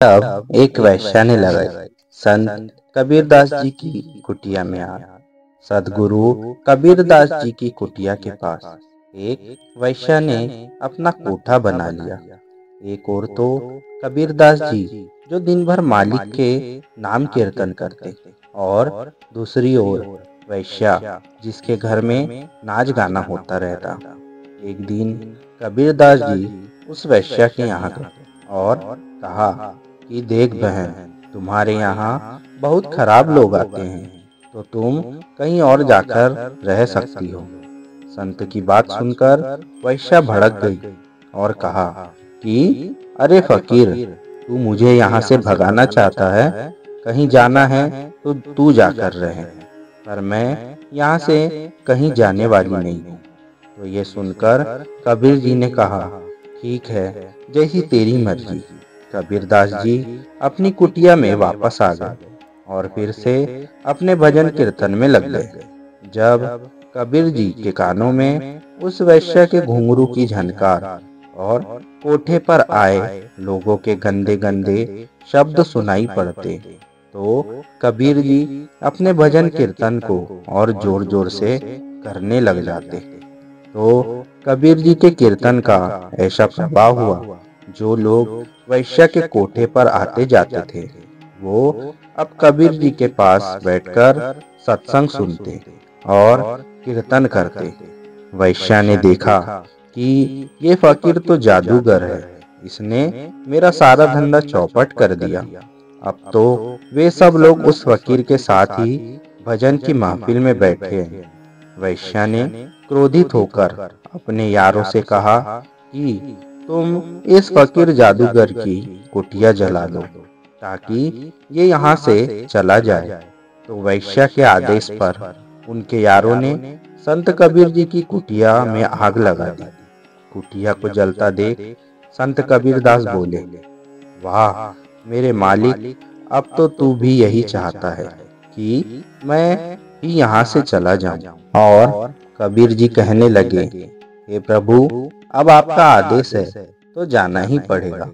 तब एक वैश्या ने लगाई संत कबीरदास जी की कुटिया में आ। सदगुरु कबीरदास जी की कुटिया के पास एक वैश्या ने अपना कोठा बना लिया। एक ओर तो कबीरदास जी जो दिन भर मालिक के नाम कीर्तन करते और दूसरी ओर वैश्या जिसके घर में नाच गाना होता रहता। एक दिन कबीरदास जी उस वैश्या के यहाँ गए और कहा कि देख बहन, तुम्हारे यहाँ बहुत खराब लोग आते हैं, तो तुम कहीं और जाकर रह सकती हो। संत की बात सुनकर वैश्या भड़क गई और कहा कि अरे फकीर, तू मुझे यहाँ से भगाना चाहता है। कहीं जाना है तो तू जाकर रहे, पर मैं यहाँ से कहीं जाने वाली नहीं हूँ। तो ये सुनकर कबीर जी ने कहा, ठीक है, जैसी तेरी मर्जी। कबीरदास जी अपनी कुटिया में वापस आ गए और फिर से अपने भजन कीर्तन में लग गए। जब कबीर जी के कानों में उस वैश्य के घुंघरू की झनकार और कोठे पर आए लोगों के गंदे गंदे शब्द सुनाई पड़ते, तो कबीर जी अपने भजन कीर्तन को और जोर जोर से करने लग जाते। तो कबीर जी के कीर्तन का ऐसा प्रभाव हुआ, जो लोग वैश्य के कोठे पर आते जाते थे वो अब कबीर जी के पास बैठकर सत्संग सुनते और कीर्तन करते। वैश्या ने देखा कि ये फकीर तो जादूगर है, इसने मेरा सारा धंधा चौपट कर दिया। अब तो वे सब लोग उस फकीर के साथ ही भजन की महफिल में बैठे हैं। वैश्या ने क्रोधित होकर अपने यारों से कहा कि तुम इस फकीर जादूगर की कुटिया जला दो ताकि ये यहाँ से चला जाए। तो वैश्या के आदेश पर उनके यारों ने संत कबीर जी की कुटिया में आग लगा दी। कुटिया को जलता देख संत कबीरदास बोले, वाह मेरे मालिक, अब तो तू भी यही चाहता है कि मैं भी यहाँ से चला जाऊं। और कबीर जी कहने लगे, हे प्रभु, अब आपका आदेश है तो जाना ही पड़ेगा।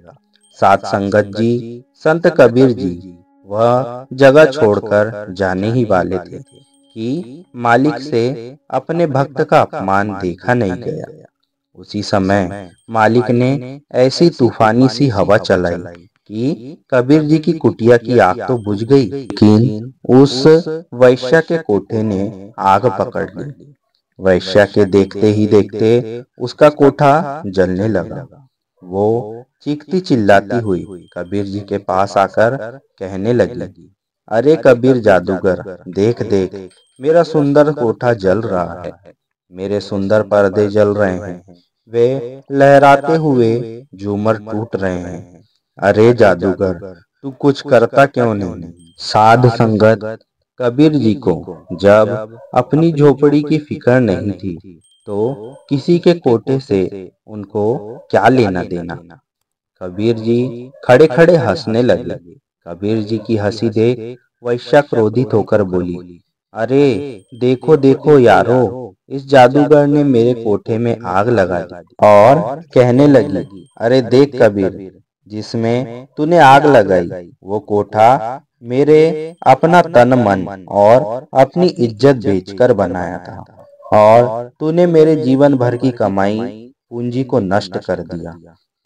साथ संगत जी संत कबीर जी वह जगह छोड़कर जाने ही वाले थे कि मालिक से अपने भक्त का अपमान देखा नहीं गया। उसी समय मालिक ने ऐसी तूफानी सी हवा चलाई कि कबीर जी की कुटिया की आग तो बुझ गई, लेकिन उस वैश्या के कोठे ने आग पकड़ ली। वैश्या के देखते ही देखते उसका कोठा जलने लगा। वो चीखती चिल्लाती हुई कबीर जी के पास आकर कहने लगी, अरे कबीर जादूगर, देख देख, मेरा सुंदर कोठा जल रहा है, मेरे सुंदर पर्दे जल रहे हैं, वे लहराते हुए झूमर टूट रहे हैं। अरे जादूगर, तू कुछ करता क्यों नहीं? साध संगत कबीर जी को जब अपनी झोपड़ी की फिक्र नहीं थी, तो किसी के कोठे से उनको क्या लेना देना। कबीर जी खड़े खड़े हंसने लगे। कबीर जी की हंसी देख वैश्या क्रोधित होकर बोली, अरे देखो देखो यारो, इस जादूगर ने मेरे कोठे में आग लगा दी। और कहने लगी, अरे देख कबीर, जिसमें तूने आग लगाई वो कोठा मेरे अपना तन मन और अपनी इज्जत बेचकर बनाया था, और तूने मेरे जीवन भर की कमाई पूंजी को नष्ट कर दिया।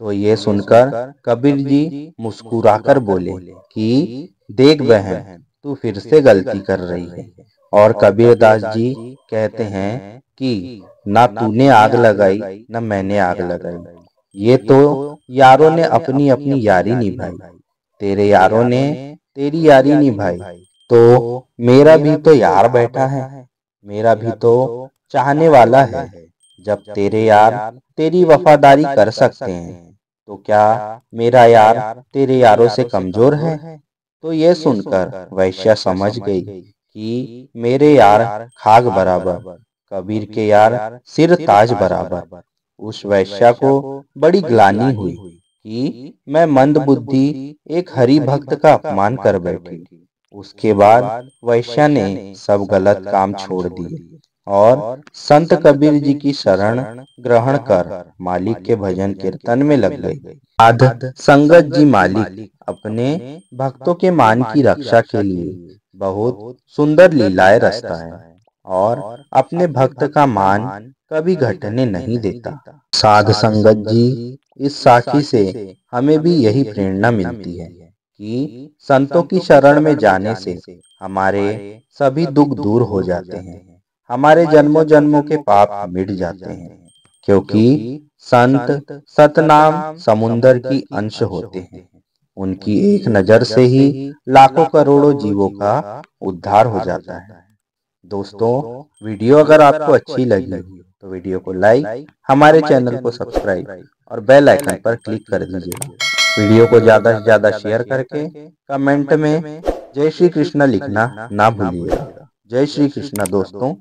तो ये सुनकर कबीर जी मुस्कुराकर बोले कि देख बहन, तू फिर से गलती कर रही है। और कबीरदास जी कहते हैं कि ना तूने आग लगाई ना मैंने आग लगाई, ये तो यारों ने अपनी अपनी यारी निभाई। तेरे यारों ने तेरी यारी निभाई, तो मेरा भी तो यार बैठा है, मेरा भी तो चाहने वाला है। जब तेरे यार तेरी वफादारी कर सकते हैं, तो क्या मेरा यार तेरे यारों से कमजोर है? तो ये सुनकर वैश्या समझ गई कि मेरे यार खाक बराबर, कबीर के यार सिर ताज बराबर। उस वैश्या को बड़ी ग्लानि हुई कि मैं मंद बुद्धि एक हरि भक्त का अपमान कर बैठी। उसके बाद वैश्या ने सब गलत काम छोड़ दिए और संत कबीर जी की शरण ग्रहण कर मालिक के भजन कीर्तन में लग गई। साध संगत जी मालिक अपने भक्तों के मान की रक्षा के लिए बहुत सुंदर लीलाएं रचता है और अपने भक्त का मान कभी घटने नहीं देता। साध संगत जी इस साखी से हमें भी यही प्रेरणा मिलती है कि संतों की शरण में जाने से हमारे सभी दुख दूर हो जाते हैं, हमारे जन्मों जन्मों के पाप मिट जाते हैं, क्योंकि संत सतनाम समुंदर की अंश होते हैं। उनकी एक नजर से ही लाखों करोड़ों जीवों का उद्धार हो जाता है। दोस्तों, वीडियो अगर आपको अच्छी लगी तो वीडियो को लाइक, हमारे चैनल को सब्सक्राइब और बेल आइकन पर क्लिक कर दीजिएगा। वीडियो को ज़्यादा से ज़्यादा शेयर करके कमेंट में जय श्री कृष्ण लिखना ना भूलिएगा। जय श्री कृष्ण दोस्तों।